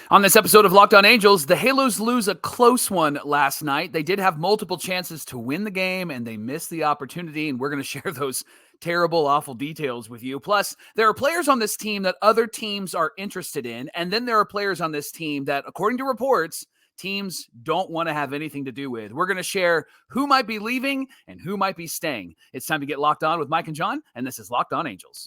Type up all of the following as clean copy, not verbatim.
On this episode of Locked On Angels, the Halos lose a close one last night. They did have multiple chances to win the game, and they missed the opportunity, and we're going to share those terrible, awful details with you. Plus, there are players on this team that other teams are interested in, and then there are players on this team that, according to reports, teams don't want to have anything to do with. We're going to share who might be leaving and who might be staying. It's time to get locked on with Mike and John, and this is Locked On Angels.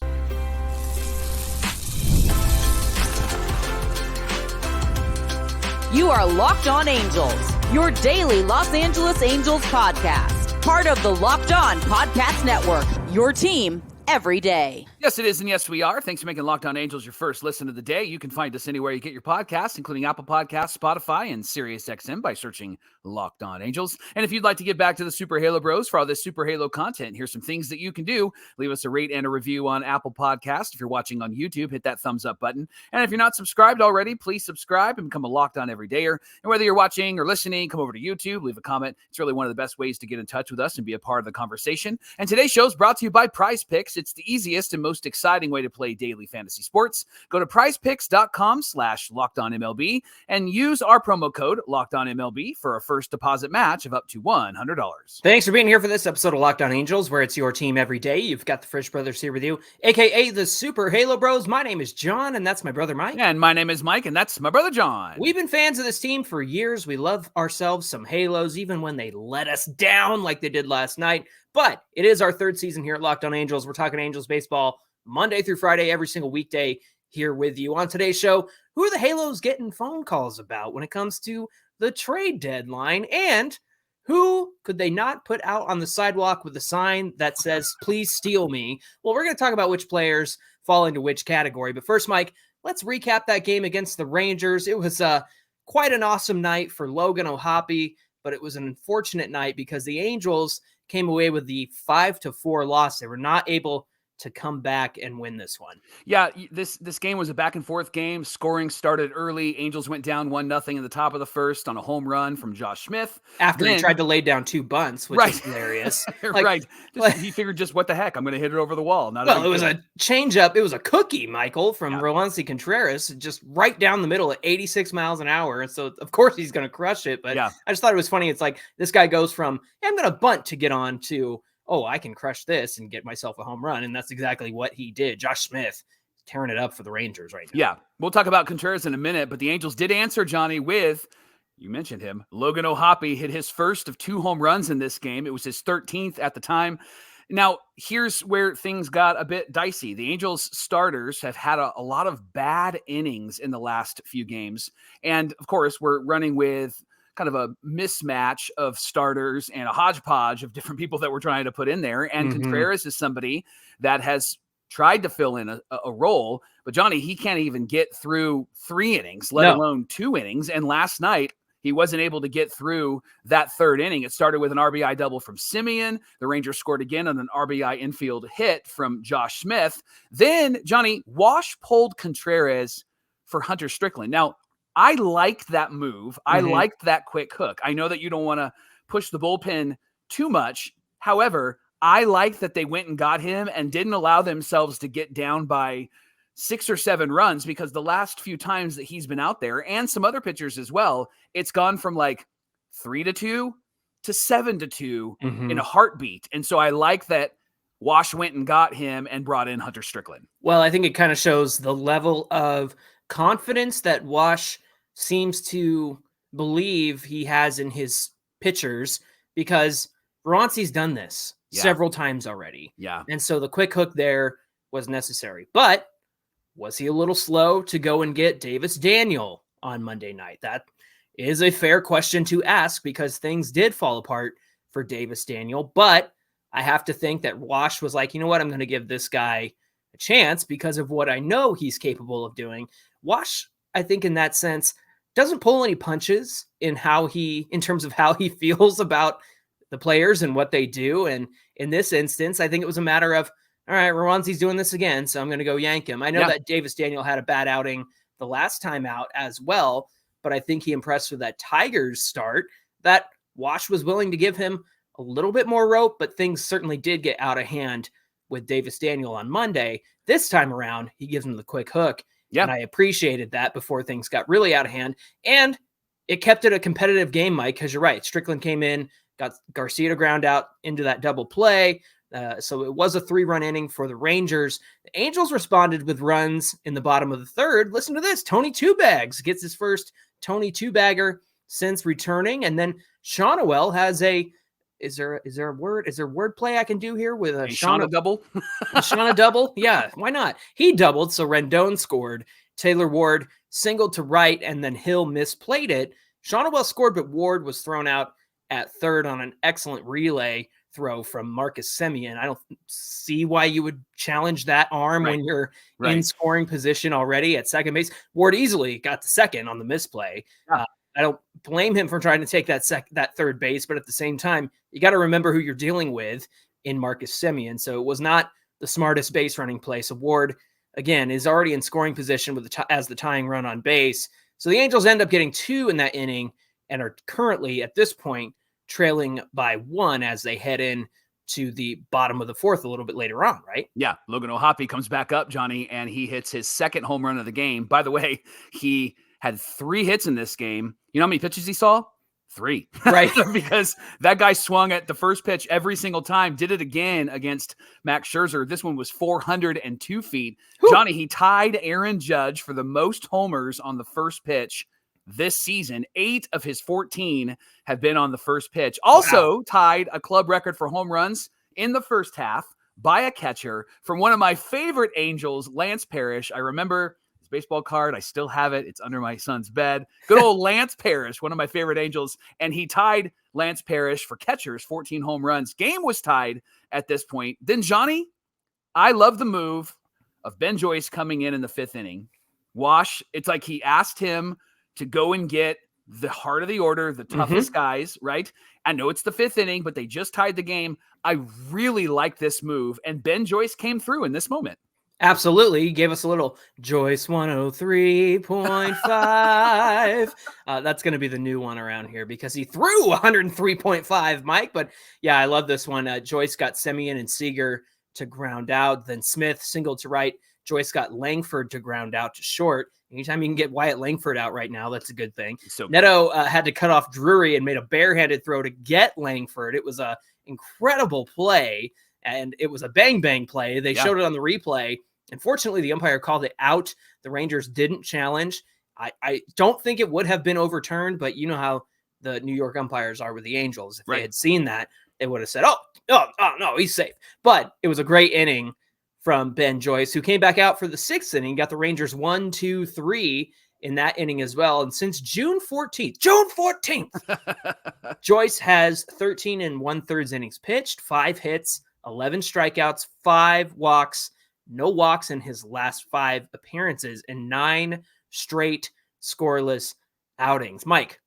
You are Locked On Angels, your daily Los Angeles Angels podcast. Part of the Locked On Podcast Network, your team every day. Yes, it is, and yes, we are. Thanks for making Locked On Angels your first listen of the day. You can find us anywhere you get your podcasts, including Apple Podcasts, Spotify, and SiriusXM by searching Locked On Angels. And if you'd like to get back to the Super Halo Bros for all this Super Halo content, here's some things that you can do. Leave us a rate and a review on Apple Podcasts. If you're watching on YouTube, hit that thumbs up button. And if you're not subscribed already, please subscribe and become a Locked On Everydayer. And whether you're watching or listening, come over to YouTube, leave a comment. It's really one of the best ways to get in touch with us and be a part of the conversation. And today's show is brought to you by Prize Picks. It's the easiest and most exciting way to play daily fantasy sports. Go to prizepicks.com/LockedOnMLB and use our promo code LockedOnMLB for a first deposit match of up to $100. Thanks for being here for this episode of Locked On Angels, where it's your team every day. You've got the Frisch Brothers here with you, a.k.a. the Super Halo Bros. My name is John, and that's my brother Mike. And my name is Mike, and that's my brother John. We've been fans of this team for years. We love ourselves some Halos, even when they let us down like they did last night. But it is our third season here at Locked On Angels. We're talking Angels baseball Monday through Friday, every single weekday here with you. On today's show, who are the Halos getting phone calls about when it comes to the trade deadline? And who could they not put out on the sidewalk with a sign that says, please steal me? Well, we're going to talk about which players fall into which category. But first, Mike, let's recap that game against the Rangers. It was quite an awesome night for Logan O'Hoppe, but it was an unfortunate night because the Angels came away with the 5-4 loss. They were not able to come back and win this one. Yeah, this game was a back and forth game. Scoring started early. Angels went down 1-0 in the top of the first on a home run from Josh Smith. After he tried to lay down two bunts, which is hilarious. Right. He figured just what the heck, I'm going to hit it over the wall. It was a changeup. It was a cookie, Michael, from Roansy Contreras, just right down the middle at 86 miles an hour. And so, of course, he's going to crush it. But I just thought it was funny. It's like this guy goes from, I'm going to bunt to get on to, oh, I can crush this and get myself a home run. And that's exactly what he did. Josh Smith tearing it up for the Rangers right now. Yeah, we'll talk about Contreras in a minute, but the Angels did answer, Johnny, with, you mentioned him, Logan O'Hoppe hit his first of 2 home runs in this game. It was his 13th at the time. Now, here's where things got a bit dicey. The Angels starters have had a lot of bad innings in the last few games. And, of course, we're running with kind of a mismatch of starters and a hodgepodge of different people that we're trying to put in there. And Contreras is somebody that has tried to fill in a role, but Johnny, he can't even get through 3 innings, let alone 2 innings. And last night, he wasn't able to get through that 3rd inning. It started with an RBI double from Simeon. The Rangers scored again on an RBI infield hit from Josh Smith. Then, Johnny, Wash pulled Contreras for Hunter Strickland. Now, I liked that move. I liked that quick hook. I know that you don't want to push the bullpen too much. However, I liked that they went and got him and didn't allow themselves to get down by 6 or 7 runs, because the last few times that he's been out there, and some other pitchers as well, it's gone from like 3-2 to 7-2 in a heartbeat. And so I like that Wash went and got him and brought in Hunter Strickland. Well, I think it kind of shows the level of confidence that Wash seems to believe he has in his pitchers, because Roansy's done this several times already. Yeah. And so the quick hook there was necessary. But was he a little slow to go and get Davis Daniel on Monday night? That is a fair question to ask, because things did fall apart for Davis Daniel. But I have to think that Wash was like, you know what, I'm going to give this guy a chance because of what I know he's capable of doing. Wash, I think in that sense, doesn't pull any punches in terms of how he feels about the players and what they do. And in this instance, I think it was a matter of, all right, Roansy's doing this again, so I'm going to go yank him. I know that Davis Daniel had a bad outing the last time out as well, but I think he impressed with that Tigers start, that Wash was willing to give him a little bit more rope, but things certainly did get out of hand with Davis Daniel on Monday. This time around, he gives him the quick hook, Yeah. And I appreciated that before things got really out of hand. And it kept it a competitive game, Mike, because you're right. Strickland came in, got Garcia to ground out into that double play. So it was a 3-run inning for the Rangers. The Angels responded with runs in the bottom of the third. Listen to this. Tony Two-Bags gets his first Tony Two-Bagger since returning. And then Shawnuel has a, is there word play I can do here with a Shauna double? Shauna double? Yeah, why not? He doubled, so Rendon scored. Taylor Ward singled to right, and then Hill misplayed it. Shawnuel scored, but Ward was thrown out at third on an excellent relay throw from Marcus Semien. I don't see why you would challenge that arm when you're in scoring position already at second base. Ward easily got to second on the misplay. Yeah. I don't blame him for trying to take that third base, but at the same time, you got to remember who you're dealing with in Marcus Semien. So it was not the smartest base running play. So Ward, again, is already in scoring position with as the tying run on base. So the Angels end up getting 2 in that inning and are currently at this point trailing by 1 as they head in to the bottom of the fourth a little bit later on, right? Yeah. Logan O'Hoppe comes back up, Johnny, and he hits his second home run of the game. By the way, he had 3 hits in this game. You know how many pitches he saw? 3. Right. Because that guy swung at the first pitch every single time, did it again against Max Scherzer. This one was 402 feet. Whew. Johnny, he tied Aaron Judge for the most homers on the first pitch this season. 8 of his 14 have been on the first pitch. Also tied a club record for home runs in the first half by a catcher from one of my favorite Angels, Lance Parrish. I remember baseball card. I still have it. It's under my son's bed. Good old Lance Parrish, one of my favorite Angels. And he tied Lance Parrish for catchers, 14 home runs. Game was tied at this point. Then Johnny, I love the move of Ben Joyce coming in the 5th inning. Wash, it's like he asked him to go and get the heart of the order, the toughest guys, right? I know it's the 5th inning, but they just tied the game. I really like this move. And Ben Joyce came through in this moment. Absolutely. He gave us a little Joyce 103.5. That's going to be the new one around here because he threw 103.5, Mike. But yeah, I love this one. Joyce got Semien and Seager to ground out. Then Smith singled to right. Joyce got Langford to ground out to short. Anytime you can get Wyatt Langford out right now, that's a good thing. So Neto had to cut off Drury and made a barehanded throw to get Langford. It was an incredible play, and it was a bang-bang play. They showed it on the replay. Unfortunately, the umpire called it out. The Rangers didn't challenge. I don't think it would have been overturned, but you know how the New York umpires are with the Angels. If they had seen that, they would have said, oh, no, he's safe. But it was a great inning from Ben Joyce, who came back out for the 6th inning, got the Rangers 1, 2, 3 in that inning as well. And since June 14th, Joyce has 13 1/3 innings pitched, 5 hits, 11 strikeouts, 5 walks, no walks in his last 5 appearances, and 9 straight scoreless outings. Mike,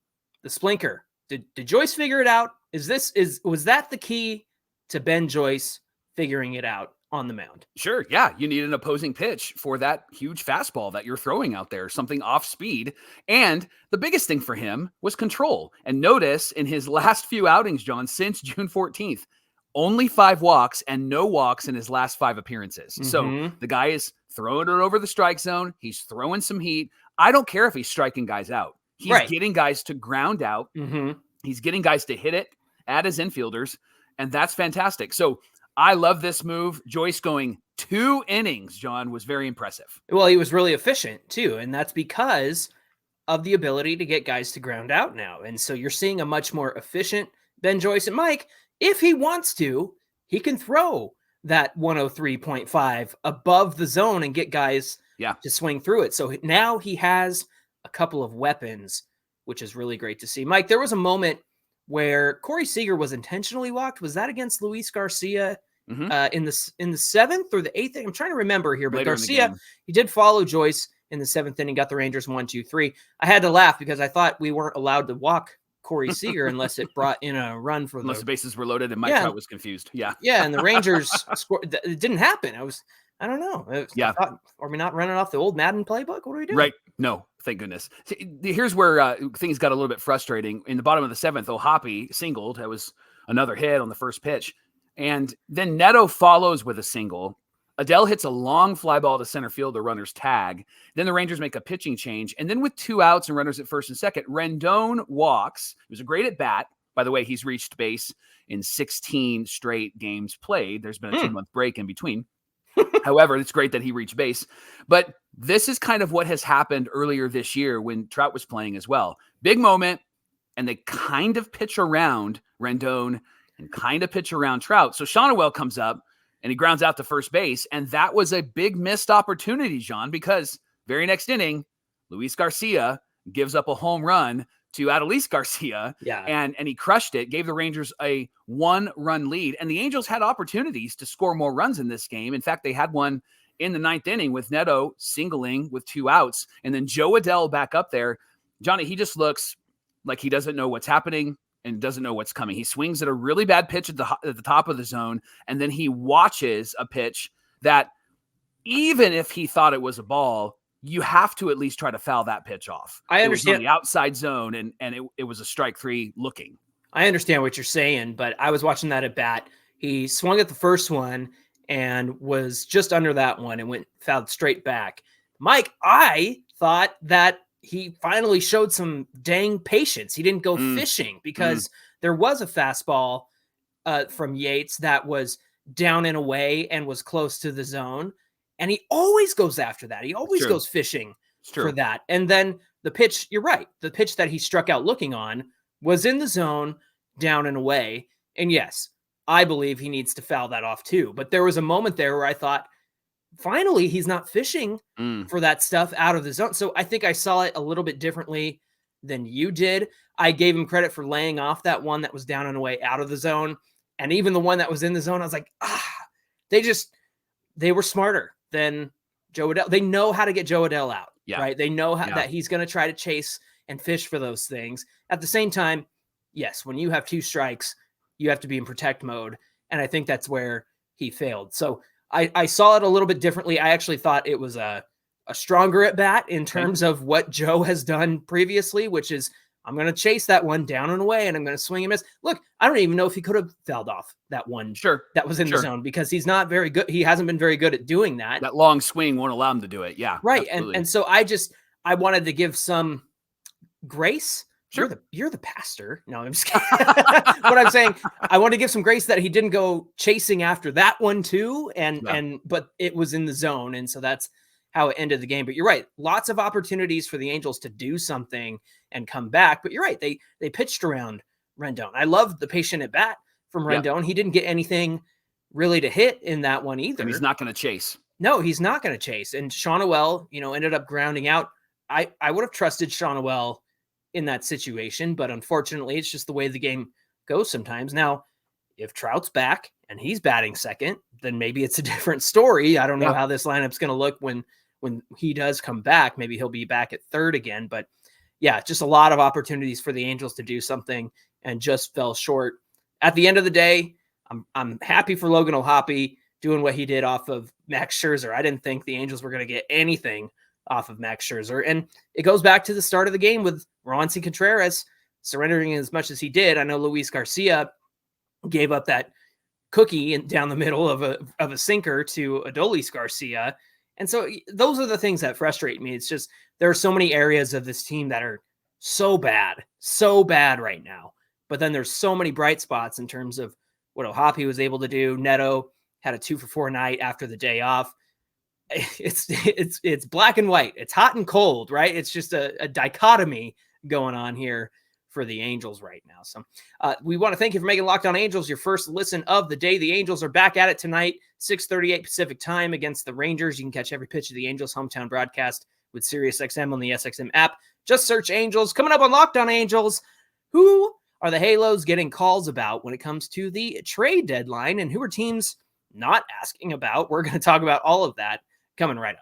the Splinker, did Joyce figure it out? Was that the key to Ben Joyce figuring it out on the mound? Sure. Yeah. You need an opposing pitch for that huge fastball that you're throwing out there, something off speed. And the biggest thing for him was control. And notice in his last few outings, John, since June 14th, only 5 walks and no walks in his last 5 appearances. So the guy is throwing it over the strike zone. He's throwing some heat. I don't care if he's striking guys out. He's getting guys to ground out. He's getting guys to hit it at his infielders. And that's fantastic. So I love this move. Joyce going 2 innings, John, was very impressive. Well, he was really efficient too. And that's because of the ability to get guys to ground out now. And so you're seeing a much more efficient Ben Joyce. And Mike, if he wants to, he can throw that 103.5 above the zone and get guys to swing through it. So now he has a couple of weapons, which is really great to see. Mike, there was a moment where Corey Seager was intentionally walked. Was that against Luis Garcia in the 7th or the 8th? I'm trying to remember here, but Later Garcia, he did follow Joyce in the 7th inning, got the Rangers 1, 2, 3. I had to laugh because I thought we weren't allowed to walk Corey Seager unless it brought in a run for unless the bases were loaded and Mike Trout was confused. Yeah. And the Rangers scored. It didn't happen. I don't know. Are we not running off the old Madden playbook? What are we doing? Right. No, thank goodness. See, here's where things got a little bit frustrating. In the bottom of the 7th, O'Hoppe singled. That was another hit on the first pitch. And then Neto follows with a single. Adele hits a long fly ball to center field, the runner's tag. Then the Rangers make a pitching change. And then with 2 outs and runners at first and second, Rendon walks. It was a great at bat. By the way, he's reached base in 16 straight games played. There's been a 2-month break in between. However, it's great that he reached base. But this is kind of what has happened earlier this year when Trout was playing as well. Big moment, and they kind of pitch around Rendon and kind of pitch around Trout. So Shonowell comes up, and he grounds out to first base. And that was a big missed opportunity, John, because very next inning, Luis Garcia gives up a home run to Adolis Garcia. Yeah. And he crushed it, gave the Rangers a 1-run lead. And the Angels had opportunities to score more runs in this game. In fact, they had one in the 9th inning with Neto singling with 2 outs. And then Joe Adele back up there. Johnny, he just looks like he doesn't know what's happening and doesn't know what's coming. He swings at a really bad pitch at the top of the zone, and then he watches a pitch that, even if he thought it was a ball, you have to at least try to foul that pitch off. I understand. It was on the outside zone, and it was a strike 3 looking. I understand what you're saying, but I was watching that at bat. He swung at the first one and was just under that one and fouled straight back. Mike, I thought that he finally showed some dang patience. He didn't go fishing because there was a fastball from Yates that was down and away and was close to the zone. And he always goes after that. He always goes fishing for that. And then the pitch, you're right. The pitch that he struck out looking on was in the zone, down and away. And yes, I believe he needs to foul that off too. But there was a moment there where I thought, finally, he's not fishing for that stuff out of the zone. So I think I saw it a little bit differently than you did. I gave him credit for laying off that one that was down and away out of the zone. And even the one that was in the zone, I was like, they were smarter than Joe Adele. They know how to get Joe Adele out, right? They know how that he's going to try to chase and fish for those things. At the same time, yes, when you have 2 strikes, you have to be in protect mode. And I think that's where he failed. So I saw it a little bit differently. I actually thought it was a stronger at bat in terms of what Joe has done previously, which is, I'm going to chase that one down and away, and I'm going to swing and miss. Look, I don't even know if he could have fouled off that one that was in the zone, because he's not very good. He hasn't been very good at doing that. That long swing won't allow him to do it. Yeah. Right. And so I wanted to give some grace. Sure. You're the pastor. No, I'm just kidding. What I'm saying, I want to give some grace that he didn't go chasing after that one too. But it was in the zone. And so that's how it ended the game. But you're right. Lots of opportunities for the Angels to do something and come back. But you're right. They pitched around Rendon. I love the patient at bat from Rendon. Yeah. He didn't get anything really to hit in that one either. And he's not going to chase. No, he's not going to chase. And Shonowell, ended up grounding out. I would have trusted Shonowell in that situation, but unfortunately it's just the way the game goes sometimes. Now, if Trout's back and he's batting second, then maybe it's a different story. I don't know how this lineup's going to look when he does come back. Maybe he'll be back at third again, but yeah, just a lot of opportunities for the Angels to do something and just fell short. At the end of the day, I'm happy for Logan O'Hoppe doing what he did off of Max Scherzer. I didn't think the Angels were going to get anything off of Max Scherzer. And it goes back to the start of the game with Roansy Contreras surrendering as much as he did. I know Luis Garcia gave up that cookie down the middle of a sinker to Adolis Garcia. And so those are the things that frustrate me. It's just, there are so many areas of this team that are so bad right now. But then there's so many bright spots in terms of what O'Hoppe was able to do. Neto had a 2-for-4 night after the day off. It's black and white. It's hot and cold, right? It's just a dichotomy going on here for the Angels right now. So we want to thank you for making Locked On Angels your first listen of the day. The Angels are back at it tonight, 6:38 Pacific time against the Rangers. You can catch every pitch of the Angels hometown broadcast with SiriusXM on the SXM app. Just search Angels. Coming up on Locked On Angels, who are the Halos getting calls about when it comes to the trade deadline, and who are teams not asking about? We're going to talk about all of that coming right up.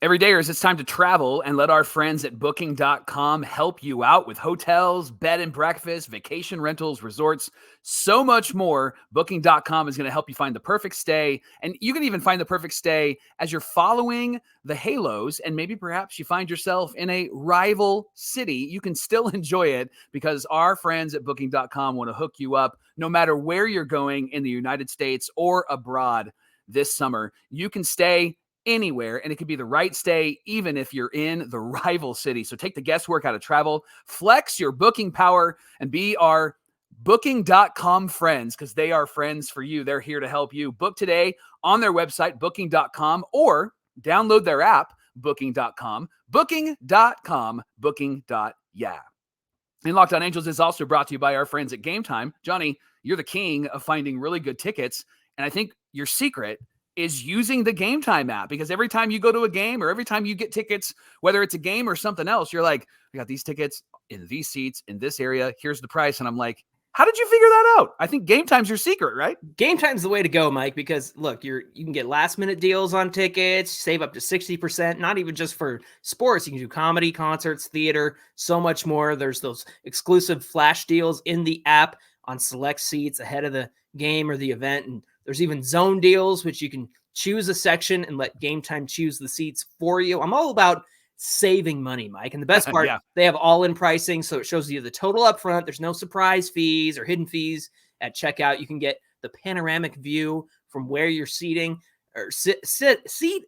Everydayers, it's time to travel and let our friends at Booking.com help you out with hotels, bed and breakfast, vacation rentals, resorts, so much more. Booking.com is going to help you find the perfect stay, and you can even find the perfect stay as you're following the halos, and maybe perhaps you find yourself in a rival city. You can still enjoy it because our friends at Booking.com want to hook you up no matter where you're going in the United States or abroad this summer. You can stay anywhere, and it could be the right stay even if you're in the rival city. So take the guesswork out of travel, flex your booking power, and be our Booking.com friends, because they are friends for you. They're here to help you. Book today on their website, Booking.com, or download their app, Booking.com. Booking.com, Booking.yeah. And Locked On Angels is also brought to you by our friends at Game Time. Johnny, you're the king of finding really good tickets, and I think your secret is using the Game Time app, because every time you go to a game or every time you get tickets, whether it's a game or something else, you're like, I got these tickets in these seats in this area. Here's the price. And I'm like, how did you figure that out? I think Game Time's your secret, right? Game Time's the way to go, Mike, because look, you can get last minute deals on tickets, save up to 60%, not even just for sports. You can do comedy, concerts, theater, so much more. There's those exclusive flash deals in the app on select seats ahead of the game or the event. And there's even zone deals, which you can choose a section and let Game Time choose the seats for you. I'm all about saving money, Mike. And the best part, They have all-in pricing, so it shows you the total up front. There's no surprise fees or hidden fees at checkout. You can get the panoramic view from where you're seating or seating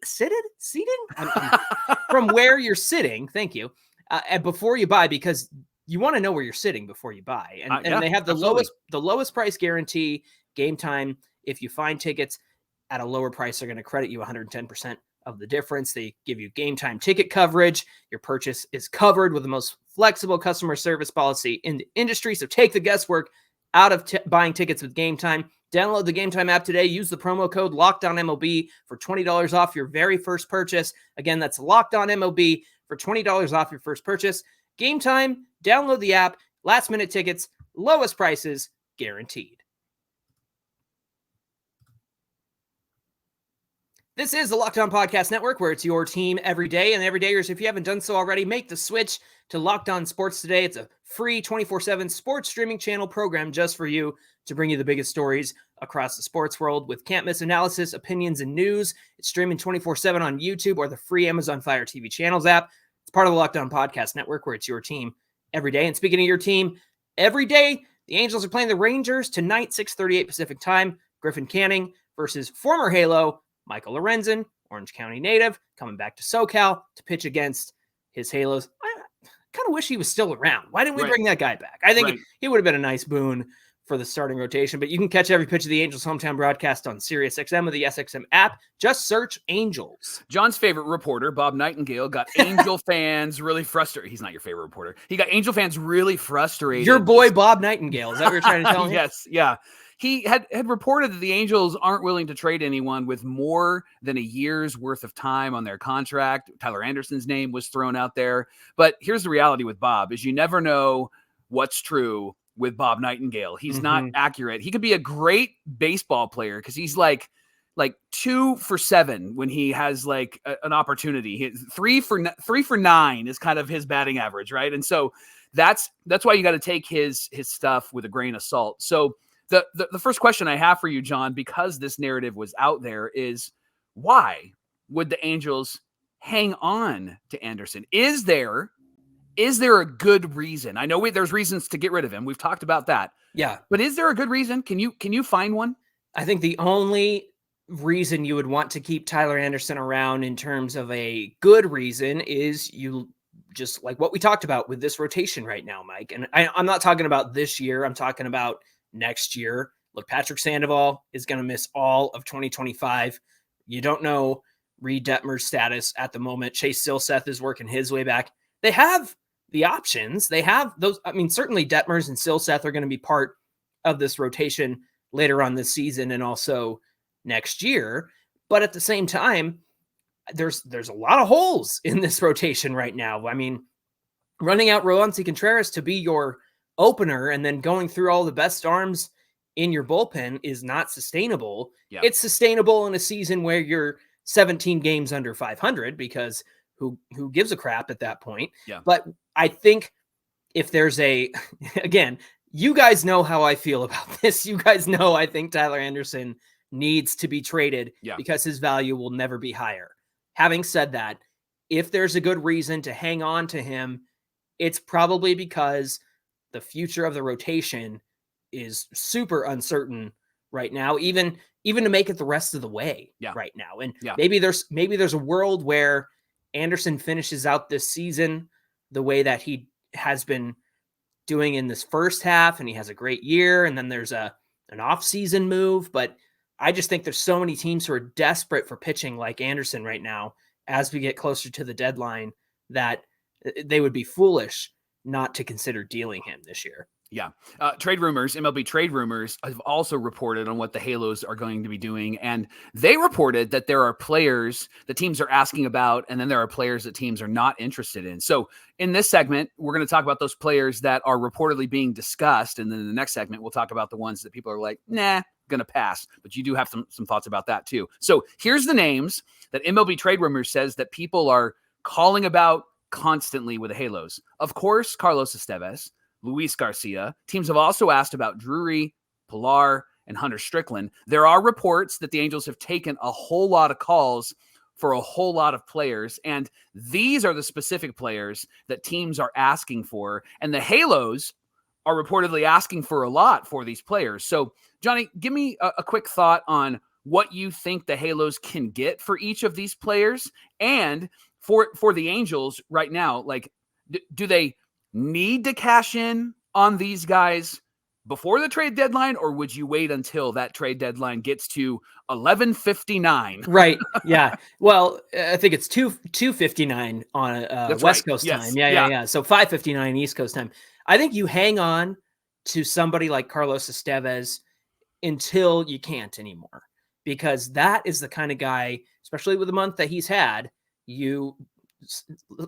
from where you're sitting. Thank you. And before you buy, because you want to know where you're sitting before you buy. And they have the lowest price guarantee. Game Time, if you find tickets at a lower price, they're going to credit you 110% of the difference. They give you Game Time ticket coverage. Your purchase is covered with the most flexible customer service policy in the industry. So take the guesswork out of buying tickets with Game Time. Download the Game Time app today. Use the promo code LOCKEDONMLB for $20 off your very first purchase. Again, that's LOCKEDONMLB for $20 off your first purchase. Game Time, download the app. Last minute tickets, lowest prices guaranteed. This is the Locked On Podcast Network, where it's your team every day. And everydayers, if you haven't done so already, make the switch to Locked On Sports Today. It's a free 24/7 sports streaming channel program just for you to bring you the biggest stories across the sports world with can't-miss analysis, opinions, and news. It's streaming 24/7 on YouTube or the free Amazon Fire TV channels app. It's part of the Locked On Podcast Network, where it's your team every day. And speaking of your team, every day, the Angels are playing the Rangers tonight, 6:38 Pacific time. Griffin Canning versus former Halo Michael Lorenzen, Orange County native, coming back to SoCal to pitch against his Halos. I kind of wish he was still around. Why didn't we bring that guy back? I think he would have been a nice boon for the starting rotation. But you can catch every pitch of the Angels hometown broadcast on SiriusXM or the SXM app. Just search Angels. John's favorite reporter, Bob Nightingale, got Angel fans really frustrated. He's not your favorite reporter. He got Angel fans really frustrated. Your boy, Bob Nightingale. Is that what you're trying to tell me? Yes, yeah. He had reported that the Angels aren't willing to trade anyone with more than a year's worth of time on their contract. Tyler Anderson's name was thrown out there. But here's the reality with Bob is you never know what's true with Bob Nightingale. He's not accurate. He could be a great baseball player because he's like 2 for 7 when he has like an opportunity. 3 for 9 is kind of his batting average, right? And so that's why you got to take his stuff with a grain of salt. So the first question I have for you, John, because this narrative was out there, is why would the Angels hang on to Anderson? Is there a good reason? I know there's reasons to get rid of him. We've talked about that. Yeah. But is there a good reason? Can you find one? I think the only reason you would want to keep Tyler Anderson around in terms of a good reason is you just like what we talked about with this rotation right now, Mike. And I'm not talking about this year. I'm talking about next year. Look, Patrick Sandoval is going to miss all of 2025. You don't know Reed Detmer's status at the moment. Chase Silseth is working his way back. They have the options. They have those. I mean, certainly Detmers and Silseth are going to be part of this rotation later on this season and also next year. But at the same time, there's a lot of holes in this rotation right now. I mean, running out Roansy Contreras to be your opener and then going through all the best arms in your bullpen is not sustainable. Yeah. It's sustainable in a season where you're 17 games under 500 because who gives a crap at that point? Yeah. But I think if there's again, you guys know how I feel about this. You guys know I think Tyler Anderson needs to be traded because his value will never be higher. Having said that, if there's a good reason to hang on to him, it's probably because the future of the rotation is super uncertain right now, even to make it the rest of the way right now. And maybe there's a world where Anderson finishes out this season the way that he has been doing in this first half, and he has a great year, and then there's an off-season move. But I just think there's so many teams who are desperate for pitching like Anderson right now as we get closer to the deadline that they would be foolish not to consider dealing him this year. Yeah. Trade rumors, MLB trade rumors have also reported on what the Halos are going to be doing. And they reported that there are players that teams are asking about, and then there are players that teams are not interested in. So in this segment, we're going to talk about those players that are reportedly being discussed. And then in the next segment, we'll talk about the ones that people are like, nah, going to pass. But you do have some thoughts about that too. So here's the names that MLB trade rumors says that people are calling about constantly with the Halos. Of course, Carlos Estevez, Luis Garcia. Teams have also asked about Drury, Pilar, and Hunter Strickland. There are reports that the Angels have taken a whole lot of calls for a whole lot of players, and these are the specific players that teams are asking for, and the Halos are reportedly asking for a lot for these players. So, Johnny, give me a quick thought on what you think the Halos can get for each of these players, and for the Angels right now, like, do they need to cash in on these guys before the trade deadline, or would you wait until that trade deadline gets to 11:59? Right. Yeah. Well, I think it's 2:59 on West Coast time. Yeah. So 5:59 East Coast time. I think you hang on to somebody like Carlos Estevez until you can't anymore, because that is the kind of guy, especially with the month that he's had. You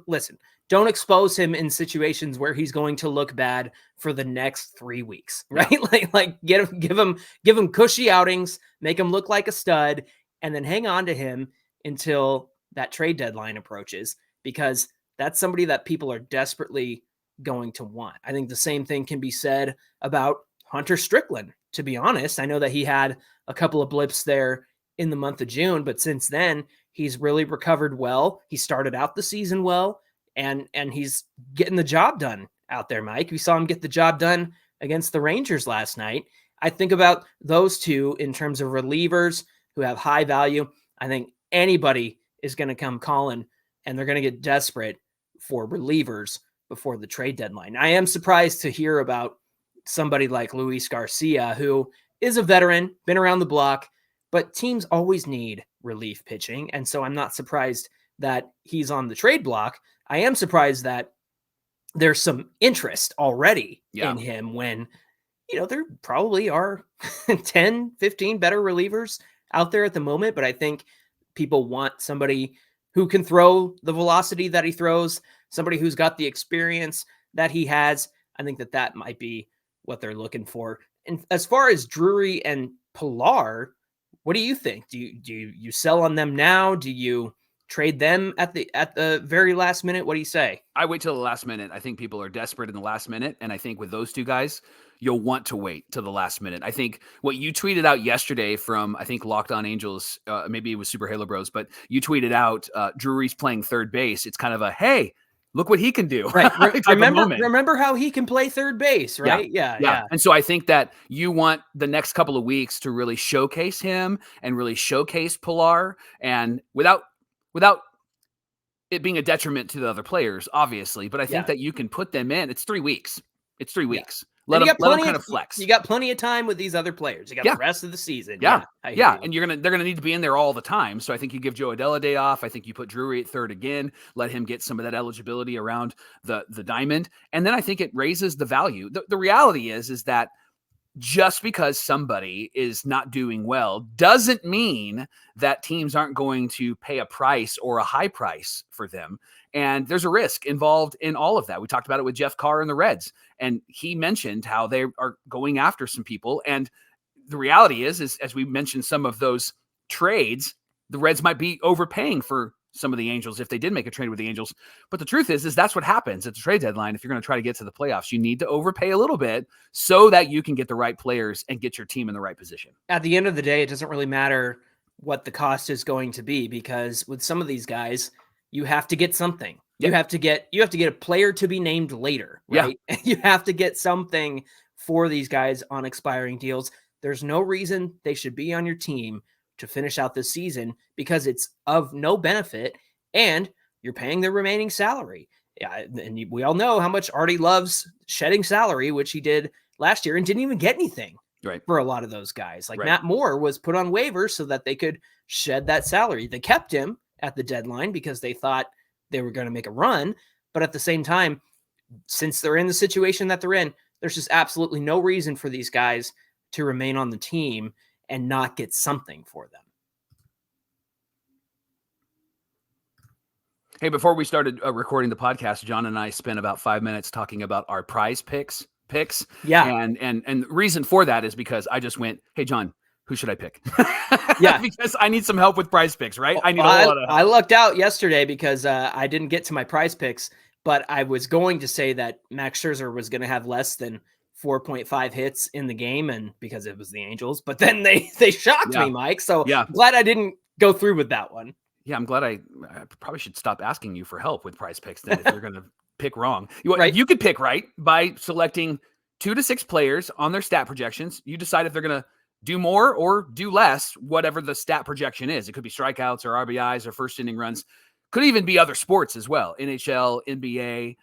listen. Don't expose him in situations where he's going to look bad for the next 3 weeks, right? Yeah. Like give him cushy outings, make him look like a stud, and then hang on to him until that trade deadline approaches, because that's somebody that people are desperately going to want. I think the same thing can be said about Hunter Strickland, to be honest. I know that he had a couple of blips there in the month of June, but since then he's really recovered well. He started out the season well. And he's getting the job done out there, Mike. We saw him get the job done against the Rangers last night. I think about those two in terms of relievers who have high value. I think anybody is going to come calling, and they're going to get desperate for relievers before the trade deadline. I am surprised to hear about somebody like Luis Garcia, who is a veteran, been around the block, but teams always need relief pitching. And so I'm not surprised that he's on the trade block. I am surprised that there's some interest already in him when, there probably are 10, 15 better relievers out there at the moment. But I think people want somebody who can throw the velocity that he throws, somebody who's got the experience that he has. I think that might be what they're looking for. And as far as Drury and Pilar, what do you think? Do you sell on them now? Do you trade them at the very last minute? What do you say? I wait till the last minute. I think people are desperate in the last minute. And I think with those two guys, you'll want to wait till the last minute. I think what you tweeted out yesterday from, I think, Locked On Angels, maybe it was Super Halo Bros, but you tweeted out Drury's playing third base. It's kind of a, hey, look what he can do. Right. remember how he can play third base, right? Yeah. And so I think that you want the next couple of weeks to really showcase him and really showcase Pilar, and without it being a detriment to the other players, obviously. But I think that you can put them in. It's 3 weeks. Let them kind of flex. You got plenty of time with these other players. You got the rest of the season. Yeah. And they're gonna need to be in there all the time. So I think you give Joe Adell a day off. I think you put Drury at third again. Let him get some of that eligibility around the diamond, and then I think it raises the value. The reality is that just because somebody is not doing well doesn't mean that teams aren't going to pay a price or a high price for them. And there's a risk involved in all of that. We talked about it with Jeff Carr and the Reds, and he mentioned how they are going after some people. And the reality is as we mentioned some of those trades, the Reds might be overpaying for some of the Angels if they did make a trade with the Angels. But the truth is that's what happens at the trade deadline. If you're going to try to get to the playoffs, you need to overpay a little bit so that you can get the right players and get your team in the right position. At the end of the day, it doesn't really matter what the cost is going to be, because with some of these guys, you have to get something. Yep. You have to get a player to be named later, right? Yeah. You have to get something for these guys on expiring deals. There's no reason they should be on your team to finish out this season, because it's of no benefit and you're paying their remaining salary. Yeah, and we all know how much Artie loves shedding salary, which he did last year and didn't even get anything for a lot of those guys. Like Matt Moore was put on waivers so that they could shed that salary. They kept him at the deadline because they thought they were going to make a run. But at the same time, since they're in the situation that they're in, there's just absolutely no reason for these guys to remain on the team and not get something for them. Hey, before we started recording the podcast, John and I spent about 5 minutes talking about our prize picks. Yeah. And the reason for that is because I just went, hey, John, who should I pick? Yeah. Because I need some help with prize picks, right? I need a whole lot of help. I lucked out yesterday because I didn't get to my prize picks, but I was going to say that Max Scherzer was going to have less than 4.5 hits in the game, and because it was the Angels, but then they shocked me, Mike. So I'm glad I didn't go through with that one. Yeah, I'm glad I probably should stop asking you for help with prize picks then if you're going to pick wrong. You could pick right by selecting 2 to 6 players on their stat projections. You decide if they're going to do more or do less, whatever the stat projection is. It could be strikeouts or RBIs or first inning runs. Could even be other sports as well. NHL, NBA,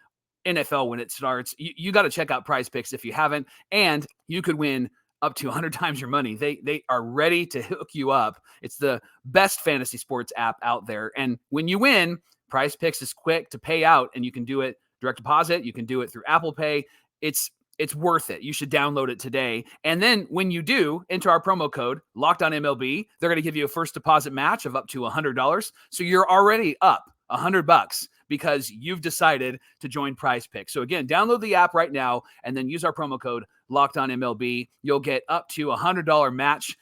NFL when it starts. You got to check out Prize Picks if you haven't, and you could win up to 100 times your money. They are ready to hook you up. It's the best fantasy sports app out there. And when you win, Prize Picks is quick to pay out, and you can do it direct deposit. You can do it through Apple Pay. It's worth it. You should download it today. And then when you do, enter our promo code LOCKEDONMLB. They're going to give you a first deposit match of up to $100. So you're already up $100 because you've decided to join Prize Picks. So again, download the app right now and then use our promo code LOCKEDONMLB. You'll get up to $100 match,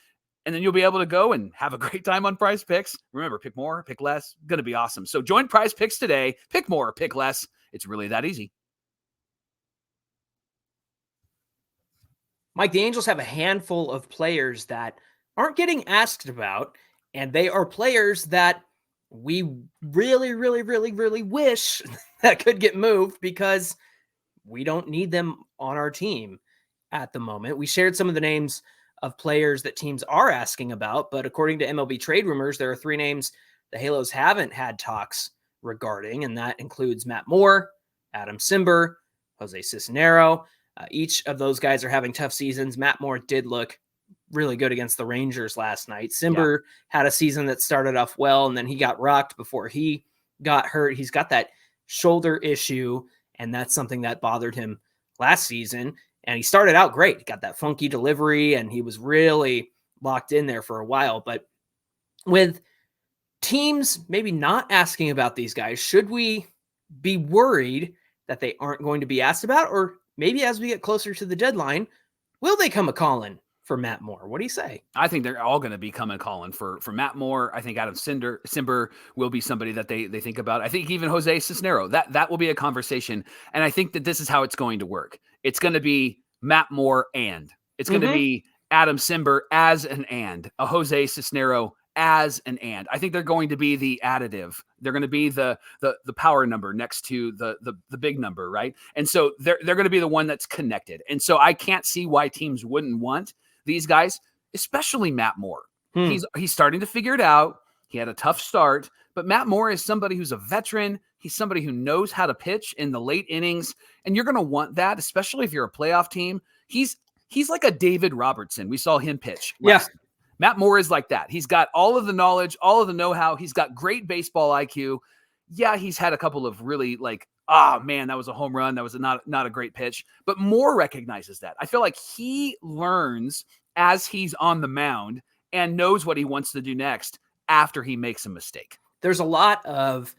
and then you'll be able to go and have a great time on Prize Picks. Remember, pick more, pick less. Going to be awesome. So join Prize Picks today. Pick more, pick less. It's really that easy. Mike, the Angels have a handful of players that aren't getting asked about, and they are players that we really, really, really, really wish that could get moved because we don't need them on our team at the moment. We shared some of the names of players that teams are asking about, but according to MLB Trade Rumors, there are 3 names the Halos haven't had talks regarding, and that includes Matt Moore, Adam Cimber, Jose Cisnero. Each of those guys are having tough seasons. Matt Moore did look really good against the Rangers last night. Cimber had a season that started off well, and then he got rocked before he got hurt. He's got that shoulder issue, and that's something that bothered him last season. And he started out great. He got that funky delivery, and he was really locked in there for a while. But with teams maybe not asking about these guys, should we be worried that they aren't going to be asked about? Or maybe as we get closer to the deadline, will they come a-calling for Matt Moore? What do you say? I think they're all going to be coming calling for Matt Moore. I think Adam Cimber will be somebody that they think about. I think even Jose Cisnero, that will be a conversation. And I think that this is how it's going to work. It's going to be Matt Moore and it's going to be Adam Cimber as an and, a Jose Cisnero as an and. I think they're going to be the additive. They're going to be the power number next to the big number, right? And so they're going to be the one that's connected. And so I can't see why teams wouldn't want these guys, especially Matt Moore. He's starting to figure it out. He had a tough start, but Matt Moore is somebody who's a veteran. He's somebody who knows how to pitch in the late innings, and you're going to want that, especially if you're a playoff team. He's like a David Robertson. We saw him pitch. Matt Moore is like that. He's got all of the knowledge, all of the know-how. He's got great baseball IQ. Yeah, he's had a couple of really man, that was a home run. That was not a great pitch. But Moore recognizes that. I feel like he learns as he's on the mound and knows what he wants to do next after he makes a mistake. There's a lot of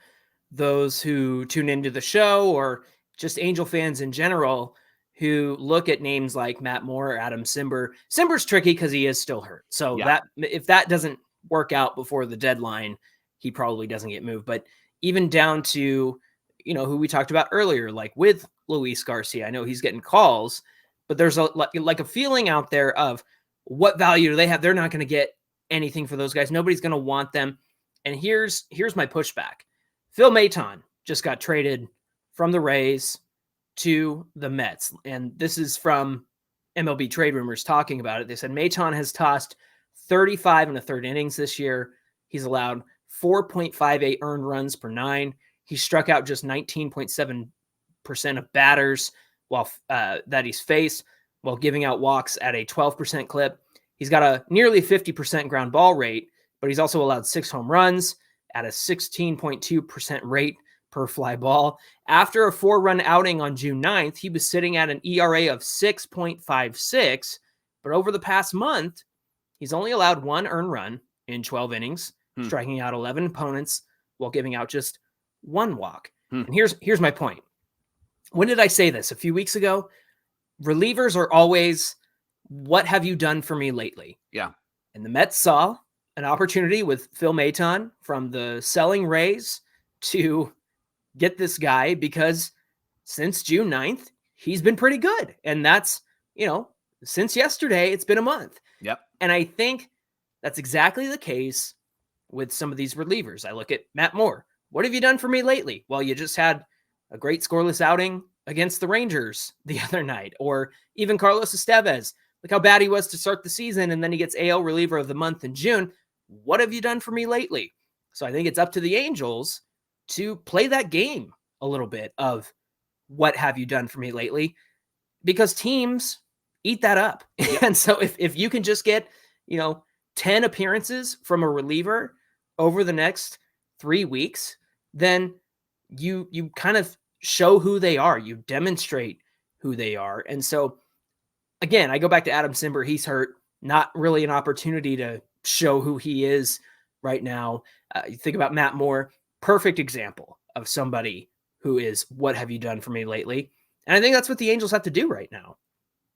those who tune into the show or just Angel fans in general who look at names like Matt Moore or Adam Cimber. Cimber's tricky because he is still hurt. So that if that doesn't work out before the deadline, he probably doesn't get moved. But even down to, who we talked about earlier, like with Luis Garcia, I know he's getting calls, but there's like a feeling out there of what value do they have? They're not going to get anything for those guys. Nobody's going to want them. And here's my pushback. Phil Maton just got traded from the Rays to the Mets. And this is from MLB Trade Rumors talking about it. They said Maton has tossed 35 and a third innings this year. He's allowed 4.58 earned runs per 9. He struck out just 19.7% of batters while that he's faced, while giving out walks at a 12% clip. He's got a nearly 50% ground ball rate, but he's also allowed 6 home runs at a 16.2% rate per fly ball. After a 4-run outing on June 9th, he was sitting at an ERA of 6.56, but over the past month, he's only allowed 1 earned run in 12 innings, striking out 11 opponents while giving out just 1 walk. And here's my point. When did I say this? A few weeks ago? Relievers are always, what have you done for me lately? Yeah. And the Mets saw an opportunity with Phil Maton from the selling Rays to get this guy because since June 9th, he's been pretty good. And that's, since yesterday, it's been a month. Yep. And I think that's exactly the case with some of these relievers. I look at Matt Moore. What have you done for me lately? Well, you just had a great scoreless outing against the Rangers the other night, or even Carlos Estevez. Look how bad he was to start the season, and then he gets AL reliever of the month in June. What have you done for me lately? So I think it's up to the Angels to play that game a little bit of what have you done for me lately, because teams eat that up. Yep. And so if you can just get, 10 appearances from a reliever over the next 3 weeks, then you kind of show who they are. You demonstrate who they are. And so again, I go back to Adam Simber. He's hurt. Not really an opportunity to show who he is right now. You think about Matt Moore, perfect example of somebody who is, what have you done for me lately? And I think that's what the Angels have to do right now.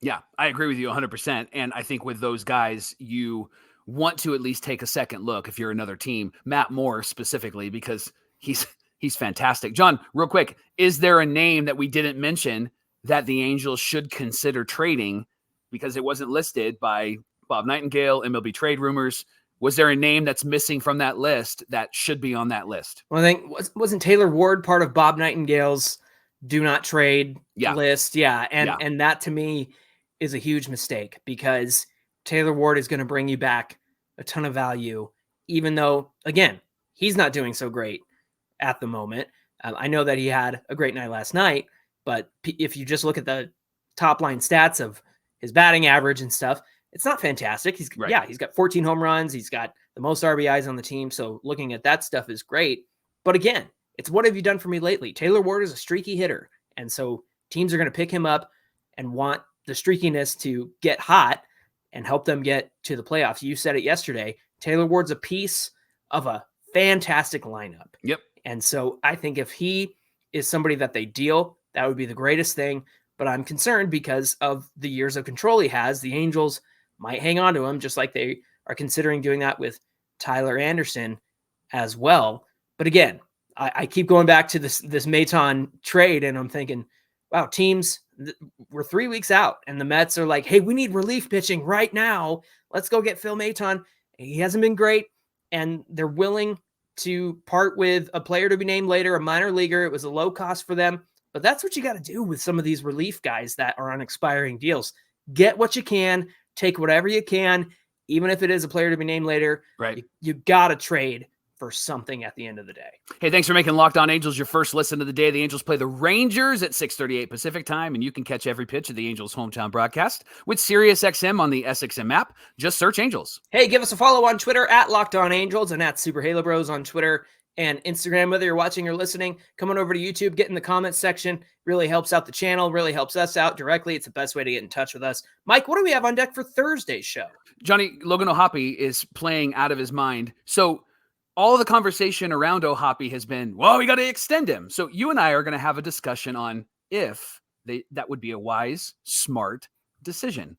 Yeah, I agree with you 100%. And I think with those guys, you want to at least take a second look if you're another team, Matt Moore specifically, because he's fantastic. John, real quick, is there a name that we didn't mention that the Angels should consider trading because it wasn't listed by Bob Nightingale, MLB Trade Rumors? Was there a name that's missing from that list that should be on that list? Well, I think wasn't Taylor Ward part of Bob Nightingale's do not trade list? Yeah. And that to me is a huge mistake, because Taylor Ward is going to bring you back a ton of value, even though, again, he's not doing so great at the moment. I know that he had a great night last night, but if you just look at the top line stats of his batting average and stuff, it's not fantastic. He's got 14 home runs. He's got the most RBIs on the team. So looking at that stuff is great. But again, it's what have you done for me lately? Taylor Ward is a streaky hitter. And so teams are going to pick him up and want the streakiness to get hot and help them get to the playoffs. You said it yesterday. Taylor Ward's a piece of a fantastic lineup. Yep. And so I think if he is somebody that they deal, that would be the greatest thing. But I'm concerned because of the years of control he has. The Angels might hang on to him, just like they are considering doing that with Tyler Anderson as well. But again, I keep going back to this Maton trade, and I'm thinking, wow, teams, we're 3 weeks out, and the Mets are like, hey, we need relief pitching right now. Let's go get Phil Maton. He hasn't been great, and they're willing to part with a player to be named later, a minor leaguer. It was a low cost for them. But that's what you got to do with some of these relief guys that are on expiring deals. Get what you can, take whatever you can, even if it is a player to be named later. Right. You got to trade for something at the end of the day. Hey, thanks for making Locked On Angels your first listen of the day. The Angels play the Rangers at 6:38 Pacific time, and you can catch every pitch of the Angels' hometown broadcast with SiriusXM on the SXM app. Just search Angels. Hey, give us a follow on Twitter at Locked On Angels and at Super Halo Bros on Twitter and Instagram. Whether you're watching or listening, come on over to YouTube, get in the comments section. Really helps out the channel, really helps us out directly. It's the best way to get in touch with us. Mike, what do we have on deck for Thursday's show? Johnny, Logan O'Hoppe is playing out of his mind. So all the conversation around O'Hoppe has been, well, we got to extend him. So you and I are going to have a discussion on if that would be a wise, smart decision.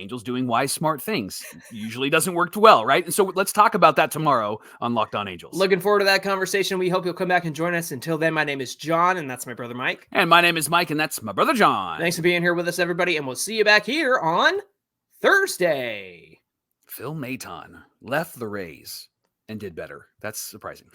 Angels doing wise, smart things usually doesn't work too well, right? And so let's talk about that tomorrow on Locked On Angels. Looking forward to that conversation. We hope you'll come back and join us. Until then, my name is John, and that's my brother Mike. And my name is Mike, and that's my brother John. Thanks for being here with us, everybody, and we'll see you back here on Thursday. Phil Maton left the Rays and did better. That's surprising.